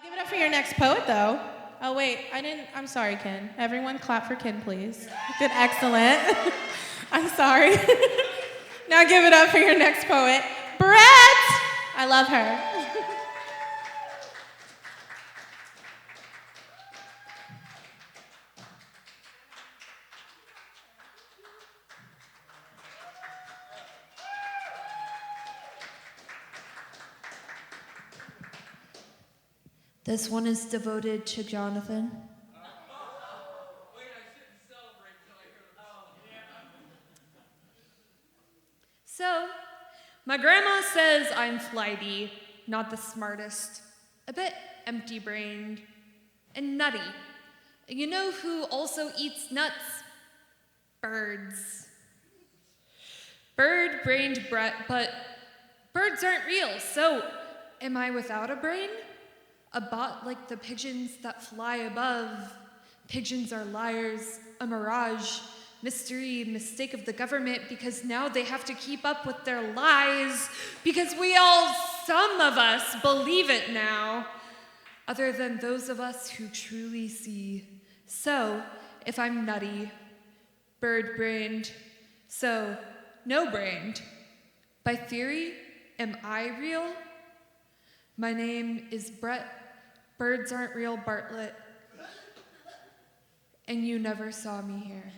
Give it up for your next poet, though. Oh, wait, I'm sorry, Ken. Everyone clap for Ken, please. Did excellent. I'm sorry. Now give it up for your next poet, Brett. I love her. This one is devoted to Jonathan. Wait, I shouldn't celebrate till I hear the So, my grandma says I'm flighty, not the smartest, a bit empty-brained, and nutty. You know who also eats nuts? Birds. Bird-brained Brett, but birds aren't real, so am I without a brain? A bot like the pigeons that fly above. Pigeons are liars, a mirage, mystery, mistake of the government, because now they have to keep up with their lies, because some of us, believe it now, other than those of us who truly see. So, if I'm nutty, bird-brained, so no-brained, by theory, am I real? My name is Brett. Birds aren't real, Bartlett. And you never saw me here.